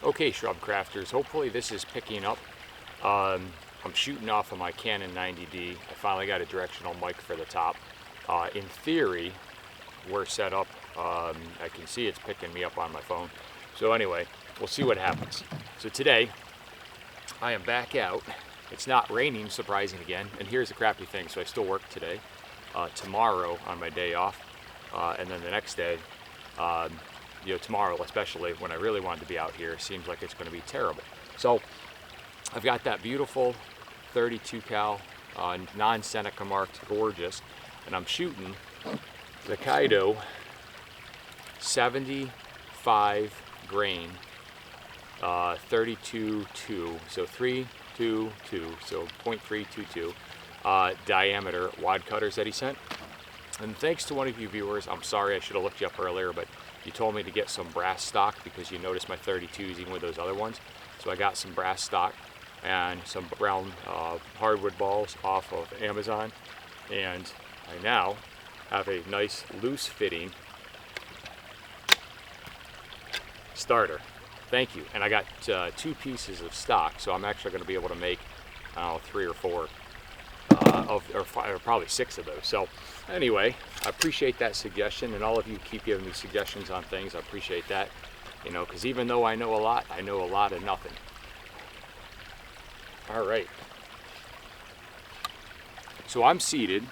Okay, shrub crafters, hopefully this is picking up. I'm shooting off of my Canon 90D. I finally got a directional mic for the top. In theory, we're set up. I can see it's picking me up on my phone. So anyway, we'll see what happens. So today, I am back out. It's not raining, surprising again. And here's the crappy thing, so I still work today. Tomorrow on my day off, and then the next day, tomorrow especially, when I really wanted to be out here, seems like it's going to be terrible. So I've got that beautiful 32 cal, non-Seneca marked, gorgeous, and I'm shooting the Kaido 75 grain 32-2, so 322, so 0.322 diameter wad cutters that he sent. And thanks to one of you viewers, I'm sorry I should have looked you up earlier, but you told me to get some brass stock because you noticed my 32s even with those other ones. So I got some brass stock and some brown hardwood balls off of Amazon, and I now have a nice loose fitting starter. Thank you. And I got 2 pieces of stock, so I'm actually going to be able to make 3 or 4 or probably 6 of those. So anyway, I appreciate that suggestion, and all of you keep giving me suggestions on things. I appreciate that, because even though I know a lot of nothing. All right, so I'm seated.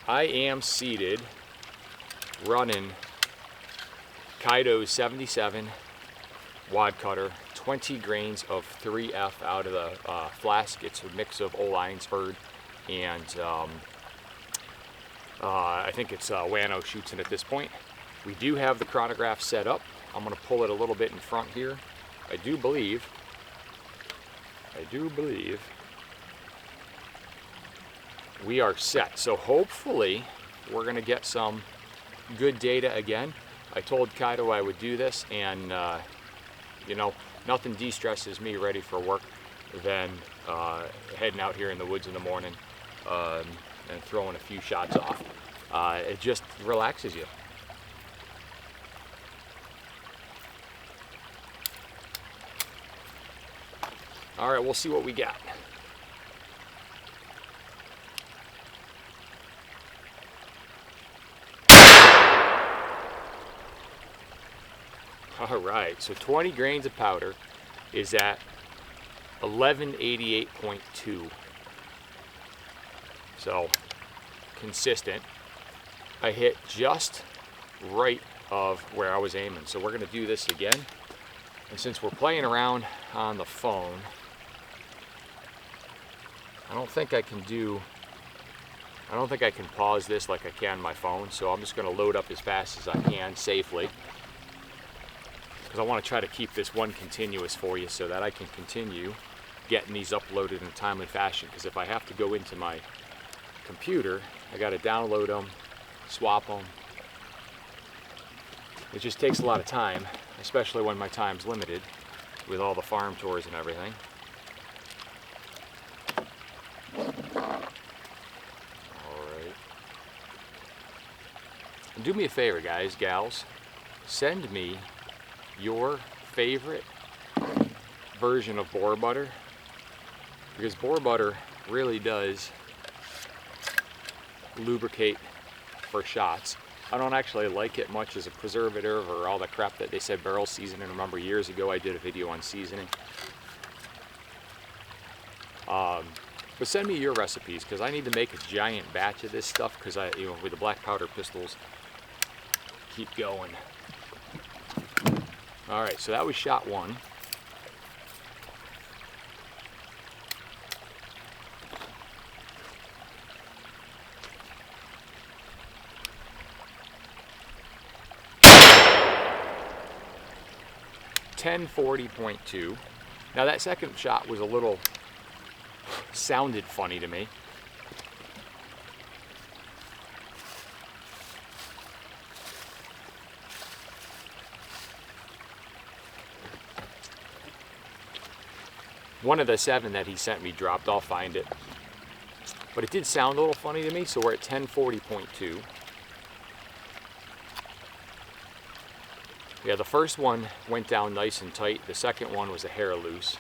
I am seated running Kaido 77 wad cutter, 20 grains of 3F out of the flask. It's a mix of Oleinsford and I think it's Wano shoots in at this point. We do have the chronograph set up. I'm going to pull it a little bit in front here. I do believe we are set. So hopefully we're going to get some good data again. I told Kaido I would do this, and nothing de-stresses me ready for work than heading out here in the woods in the morning and throwing a few shots off. It just relaxes you. All right, we'll see what we got. All right, so 20 grains of powder is at 1188.2. So consistent. I hit just right of where I was aiming. So we're going to do this again. And since we're playing around on the phone, I don't think I can pause this like I can my phone. So I'm just going to load up as fast as I can safely, because I want to try to keep this one continuous for you so that I can continue getting these uploaded in a timely fashion. Because if I have to go into my computer, I got to download them, swap them. It just takes a lot of time, especially when my time's limited with all the farm tours and everything. Alright. And do me a favor, guys, gals. Send me your favorite version of boar butter, because boar butter really does lubricate for shots. I don't actually like it much as a preservative or all the crap that they said barrel seasoning. Remember years ago I did a video on seasoning. But send me your recipes, because I need to make a giant batch of this stuff, because with the black powder pistols, keep going. All right, so that was shot 1. .1040.2. Now that second shot was a little sounded funny to me. One of the 7 that he sent me dropped. I'll find it. But it did sound a little funny to me, so we're at 1040.2. Yeah, the first one went down nice and tight. The second one was a hair loose.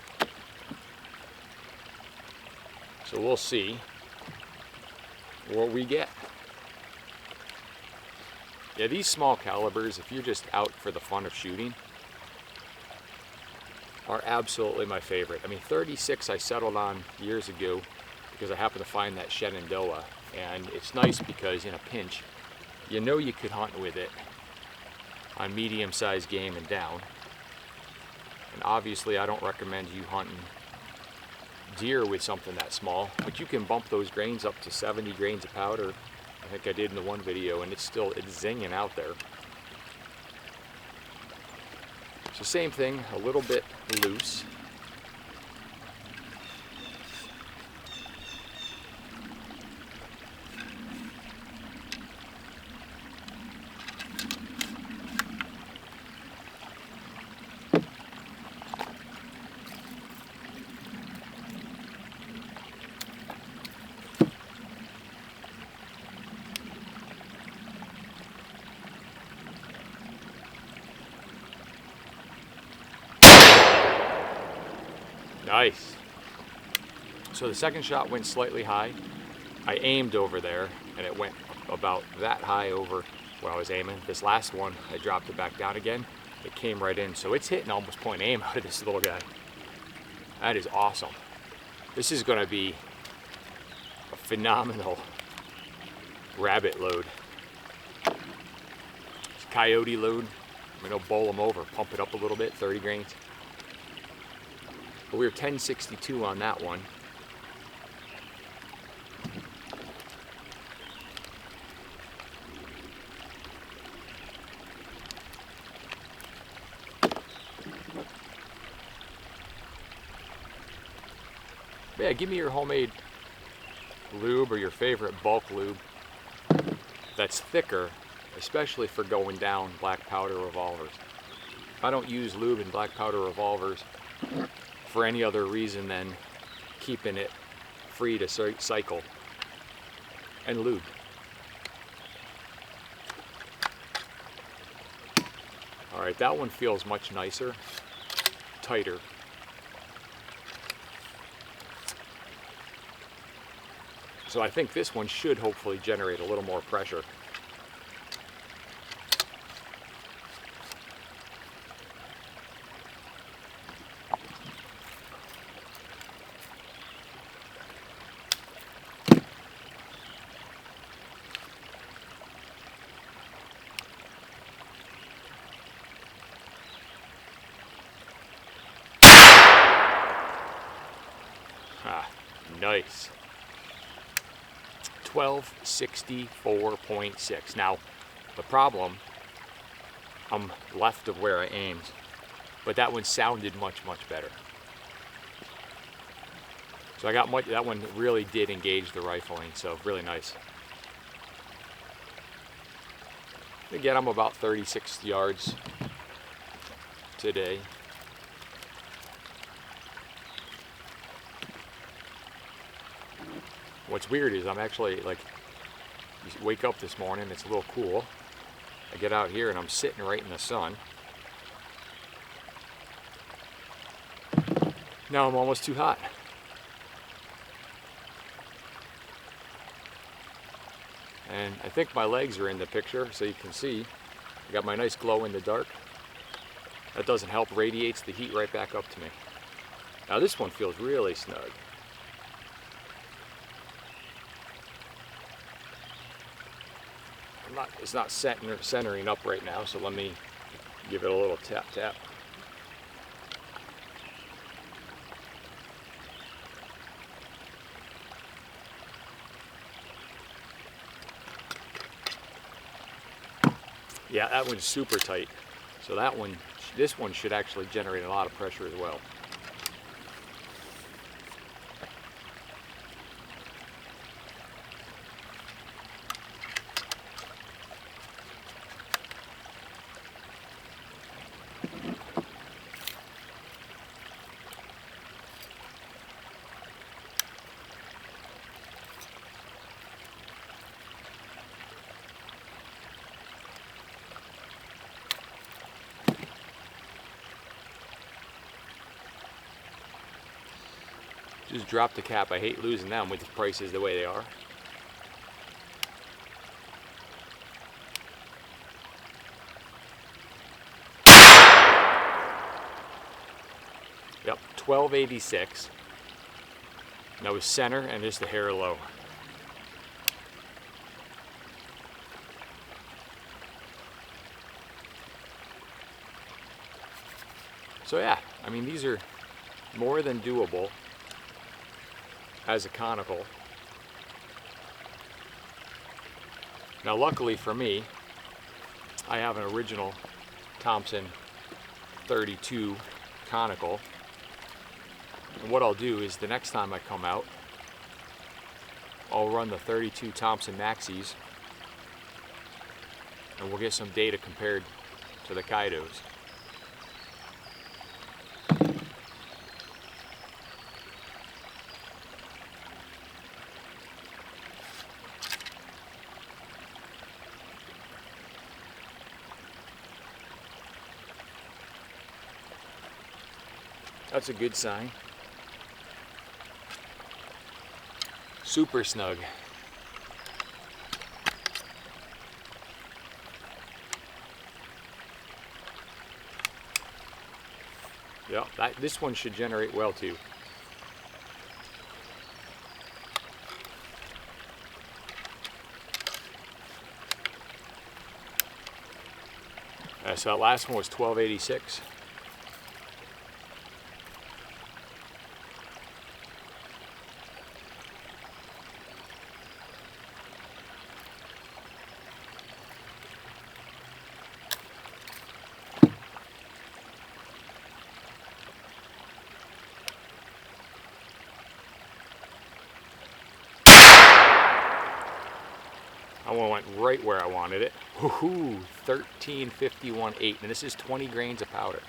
So we'll see what we get. Yeah, these small calibers, if you're just out for the fun of shooting, are absolutely my favorite. I mean, 36 I settled on years ago because I happened to find that Shenandoah, and it's nice because in a pinch, you know you could hunt with it on medium-sized game and down. And obviously I don't recommend you hunting deer with something that small, but you can bump those grains up to 70 grains of powder. I think I did in the one video, and it's zinging out there. So same thing, a little bit loose. Nice. So the second shot went slightly high. I aimed over there and it went about that high over where I was aiming. This last one, I dropped it back down again. It came right in. So it's hitting almost point aim out of this little guy. That is awesome. This is going to be a phenomenal rabbit load. It's a coyote load. I'm going to bowl them over, pump it up a little bit, 30 grains. But we were 1062 on that one. But yeah, give me your homemade lube or your favorite bulk lube that's thicker, especially for going down black powder revolvers. I don't use lube in black powder revolvers for any other reason than keeping it free to cycle and lube. All right, that one feels much nicer, tighter. So I think this one should hopefully generate a little more pressure. Nice. 1264.6. Now, the problem, I'm left of where I aimed, but that one sounded much better. So I got much, that one really did engage the rifling, so really nice. Again, I'm about 36 yards today. What's weird is I'm actually, like, you wake up this morning, it's a little cool. I get out here and I'm sitting right in the sun. Now I'm almost too hot. And I think my legs are in the picture, so you can see I got my nice glow in the dark. That doesn't help, radiates the heat right back up to me. Now this one feels really snug. It's not centering up right now, so let me give it a little tap. Yeah, that one's super tight. So this one should actually generate a lot of pressure as well. Just drop the cap. I hate losing them with the prices the way they are. Yep, 1286. And that was center and just a hair low. So yeah, I mean, these are more than doable as a conical. Now luckily for me, I have an original Thompson 32 conical. And what I'll do is the next time I come out, I'll run the 32 Thompson Maxis and we'll get some data compared to the Kaidos. That's a good sign. Super snug. Yeah, this one should generate well too. So that last one was 1286. That one went right where I wanted it. Woohoo! 1351.8, and this is 20 grains of powder.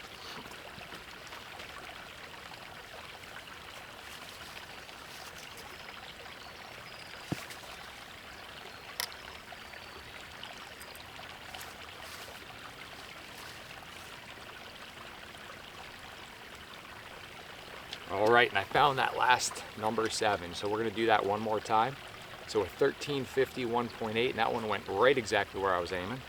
All right, and I found that last number 7, so we're gonna do that one more time. So a 1351.8, and that one went right exactly where I was aiming.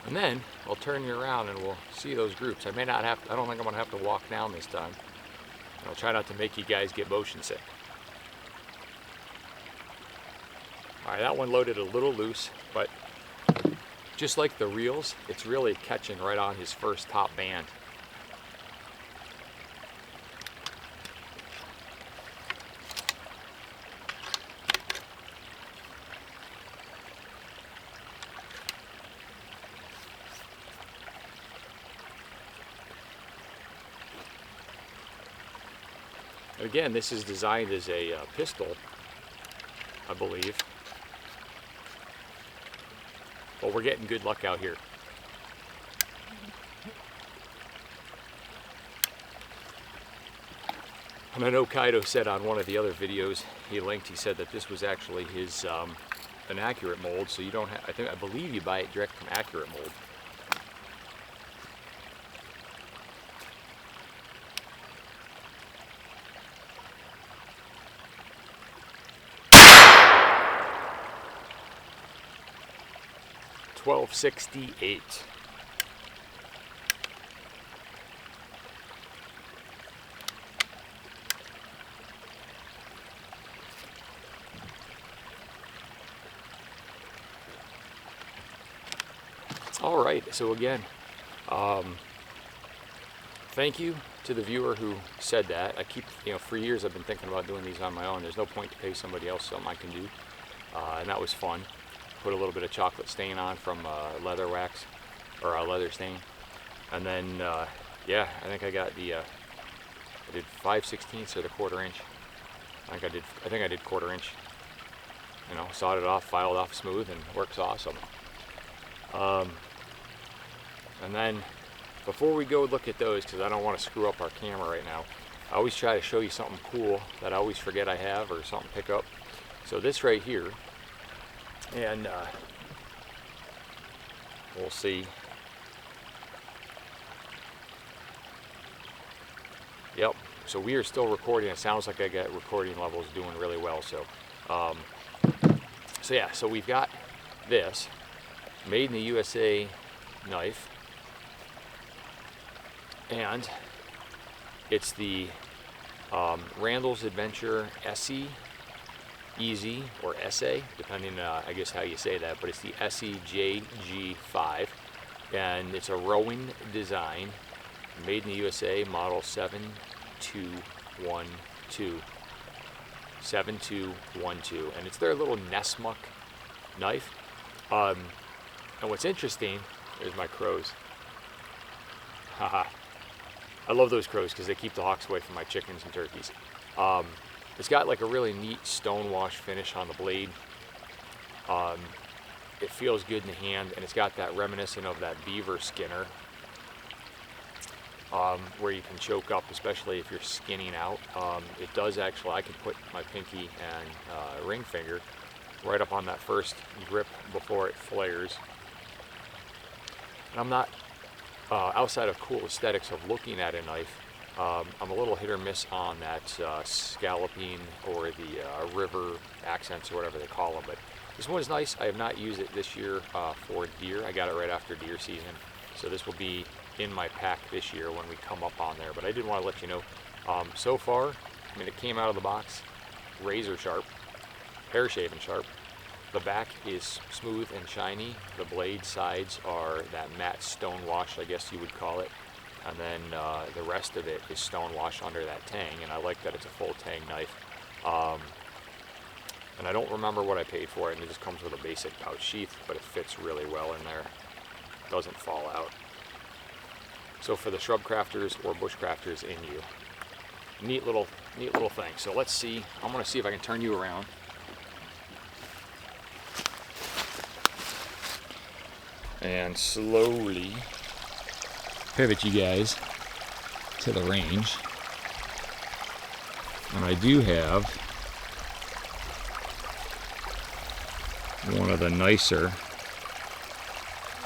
And then I'll turn you around and we'll see those groups. I may not have, I don't think I'm gonna have to walk down this time. I'll try not to make you guys get motion sick. All right, that one loaded a little loose, but just like the reels, it's really catching right on his first top band. Again, this is designed as a pistol, I believe. But we're getting good luck out here. And I know Kaido said on one of the other videos he linked, he said that this was actually his an accurate mold, so you don't have, I believe you buy it direct from Accurate Mold. $12.68. All right, so again, thank you to the viewer who said that. I keep, for years I've been thinking about doing these on my own. There's no point to pay somebody else something I can do, and that was fun. Put a little bit of chocolate stain on from leather wax, or leather stain, and then yeah, I think I got the I did 5/16 or the 1/4 inch. I think I did 1/4 inch. Sawed it off, filed off smooth, and works awesome. And then before we go look at those, because I don't want to screw up our camera right now, I always try to show you something cool that I always forget I have or something to pick up. So this right here, and we'll see. Yep, so we are still recording. It sounds like I got recording levels doing really well. So yeah, so we've got this made in the USA knife, and it's the Randall's Adventure SE Easy, or SA, depending I guess how you say that, but it's the SEJG5, and it's a rowing design, made in the USA, model 7212, and it's their little Nessmuck knife. And what's interesting is my crows. Haha. I love those crows because they keep the hawks away from my chickens and turkeys. It's got like a really neat stonewash finish on the blade. It feels good in the hand, and it's got that reminiscent of that beaver skinner, where you can choke up, especially if you're skinning out. It does actually, I can put my pinky and ring finger right up on that first grip before it flares. And I'm not, outside of cool aesthetics of looking at a knife, I'm a little hit or miss on that scalloping or the river accents or whatever they call them. But this one is nice. I have not used it this year for deer. I got it right after deer season, so this will be in my pack this year when we come up on there. But I did want to let you know, so far, I mean, it came out of the box razor sharp, hair shaven sharp. The back is smooth and shiny. The blade sides are that matte stone wash, I guess you would call it. And then the rest of it is stone wash under that tang, and I like that it's a full tang knife. And I don't remember what I paid for it, and it just comes with a basic pouch sheath, but it fits really well in there. Doesn't fall out. So for the shrub crafters or bush crafters in you, neat little thing. So let's see. I'm gonna see if I can turn you around. And slowly pivot you guys to the range. And I do have one of the nicer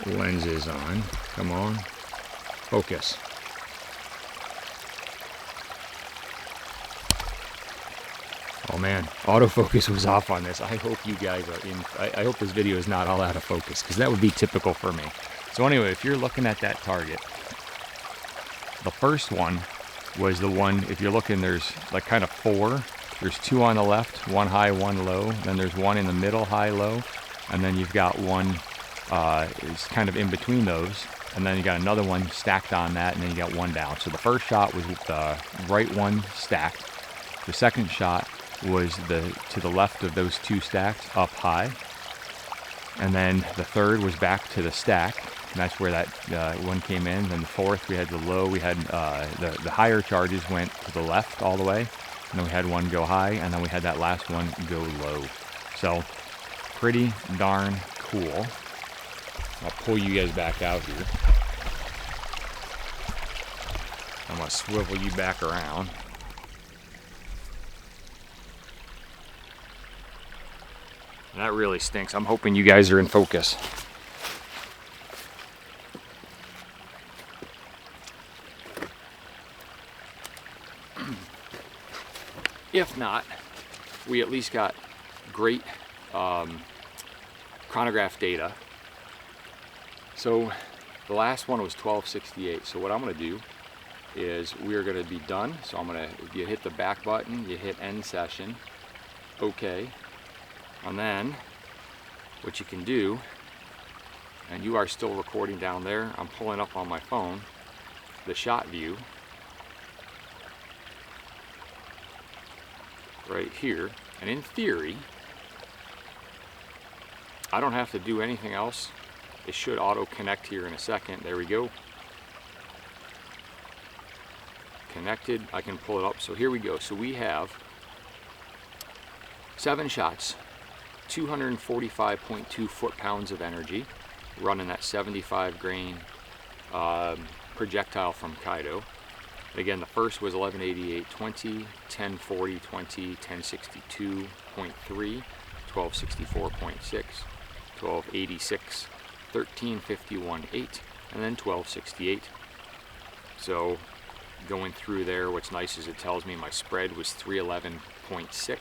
lenses on. Come on, focus. Oh man, autofocus was off on this. I hope you guys are in, I hope this video is not all out of focus, because that would be typical for me. So anyway, if you're looking at that target, the first one was the one, if you're looking, there's like kind of four. There's two on the left, one high, one low. Then there's one in the middle, high, low. And then you've got one is kind of in between those. And then you got another one stacked on that, and then you got one down. So the first shot was with the right one stacked. The second shot was to the left of those two stacked, up high. And then the third was back to the stack, and that's where that one came in. Then the fourth, we had the low. We had the higher charges went to the left all the way, and then we had one go high, and then we had that last one go low. So pretty darn cool. I'll pull you guys back out here. I'm gonna swivel you back around. And that really stinks. I'm hoping you guys are in focus. If not, we at least got great chronograph data. So the last one was 1268. So what I'm going to do is we're going to be done. So I'm going to, you hit the back button, you hit end session, okay. And then what you can do, and you are still recording down there, I'm pulling up on my phone the shot view right here, and in theory I don't have to do anything else. It should auto connect here in a second. There we go, connected. I can pull it up. So here we go. So we have 7 shots, 245.2 foot-pounds of energy, running at 75 grain projectile from Kaido. Again, the first was 1188.20, 1040.20, 1062.3, 1264.6, 1286, 1351.8, and then 1268. So going through there, what's nice is it tells me my spread was 311.6,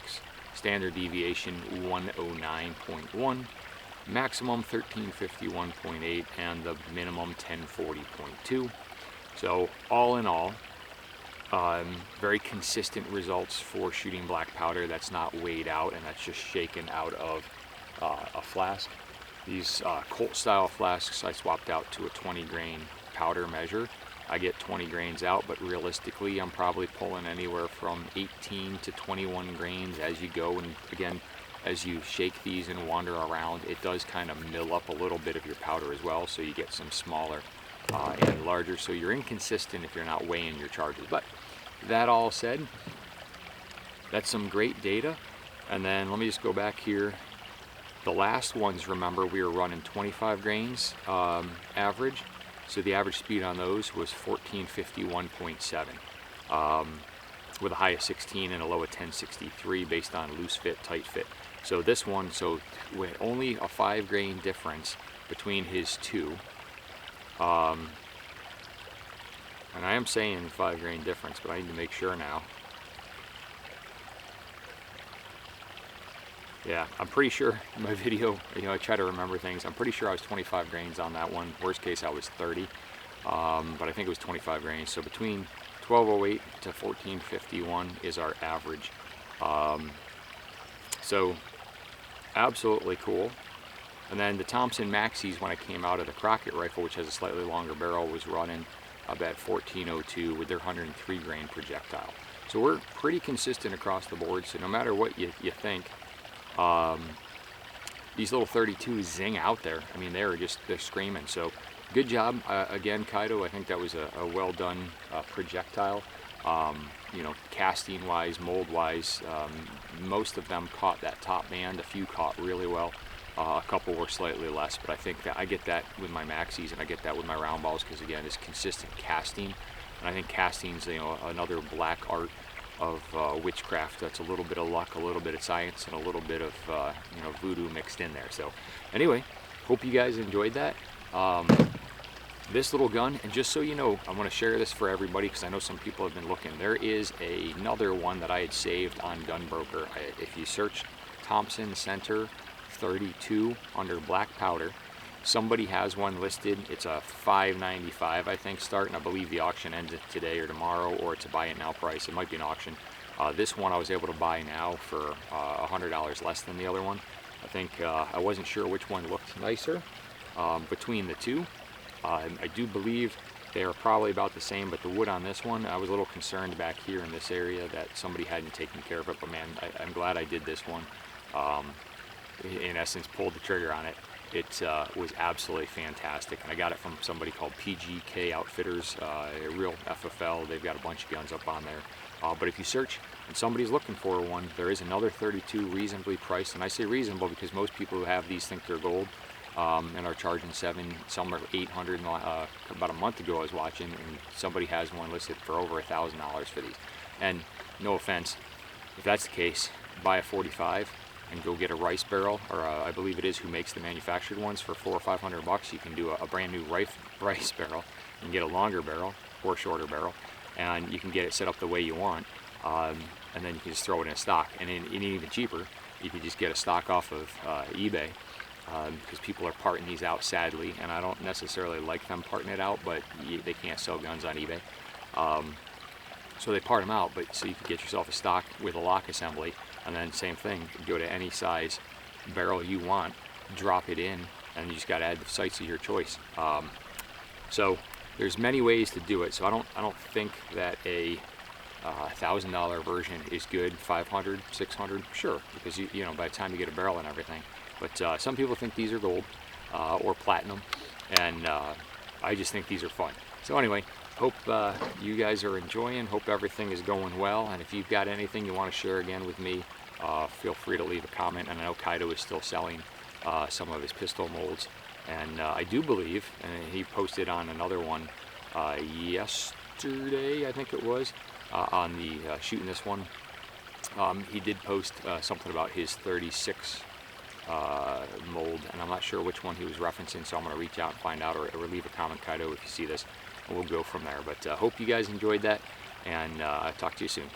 standard deviation 109.1, maximum 1351.8, and the minimum 1040.2. So all in all, very consistent results for shooting black powder that's not weighed out and that's just shaken out of a flask. These Colt style flasks I swapped out to a 20 grain powder measure. I get 20 grains out, but realistically I'm probably pulling anywhere from 18 to 21 grains as you go. And again, as you shake these and wander around, it does kind of mill up a little bit of your powder as well, so you get some smaller and larger, so you're inconsistent if you're not weighing your charges. But that all said, that's some great data. And then let me just go back here. The last ones, remember, we were running 25 grains average, so the average speed on those was 1451.7 with a high of 16 and a low of 1063 based on loose fit, tight fit. So this one, so with only a 5 grain difference between his two, and I am saying 5 grain difference, but I need to make sure now. Yeah, I'm pretty sure in my video, I try to remember things. I'm pretty sure I was 25 grains on that one. Worst case, I was 30, but I think it was 25 grains. So between 1208 to 1451 is our average. So absolutely cool. And then the Thompson Maxis, when I came out of the Crockett rifle, which has a slightly longer barrel, was running about 1402 with their 103 grain projectile. So we're pretty consistent across the board. So no matter what you think, these little 32s zing out there. I mean, they're screaming. So good job again, Kaido. I think that was a well done projectile. Casting wise, mold wise, most of them caught that top band. A few caught really well. A couple were slightly less, but I think that I get that with my Maxis and I get that with my round balls because again, it's consistent casting. And I think casting's another black art of witchcraft. That's a little bit of luck, a little bit of science, and a little bit of voodoo mixed in there. So anyway, hope you guys enjoyed that. This little gun, and just so you know, I want to share this for everybody because I know some people have been looking. There is another one that I had saved on Gunbroker. If you search Thompson Center 32 under black powder, somebody has one listed. It's a $5.95 I think start, and I believe the auction ends today or tomorrow, or it's a buy it now price. It might be an auction. This one I was able to buy now for $100 less than the other one. I think I wasn't sure which one looked nicer between the two. I do believe they are probably about the same, but the wood on this one, I was a little concerned back here in this area that somebody hadn't taken care of it, but man, I'm glad I did this one. In essence, pulled the trigger on it. It was absolutely fantastic, and I got it from somebody called PGK Outfitters, a real FFL. They've got a bunch of guns up on there. But if you search and somebody's looking for one, there is another 32 reasonably priced, and I say reasonable because most people who have these think they're gold and are charging $700, some are $800. About a month ago I was watching, and somebody has one listed for over $1,000 for these. And no offense, if that's the case, buy a 45 and go get a rice barrel, or I believe it is who makes the manufactured ones for $400 or $500. You can do a brand new rice barrel and get a longer barrel or shorter barrel, and you can get it set up the way you want, and then you can just throw it in a stock. And even cheaper, you can just get a stock off of eBay, because people are parting these out sadly, and I don't necessarily like them parting it out, but they can't sell guns on eBay. So they part them out, but so you can get yourself a stock with a lock assembly, and then same thing, go to any size barrel you want, drop it in, and you just got to add the sights of your choice. So there's many ways to do it. So I don't think that a $1,000 version is good. 500, 600, sure, because you know by the time you get a barrel and everything. But some people think these are gold or platinum, and I just think these are fun. So anyway, hope you guys are enjoying. Hope everything is going well. And if you've got anything you want to share again with me, feel free to leave a comment. And I know Kaido is still selling some of his pistol molds, and I do believe, and he posted on another one yesterday, I think it was, on the shooting this one. He did post something about his 36 mold, and I'm not sure which one he was referencing, so I'm going to reach out and find out, or leave a comment, Kaido, if you see this, and we'll go from there. But hope you guys enjoyed that, and talk to you soon.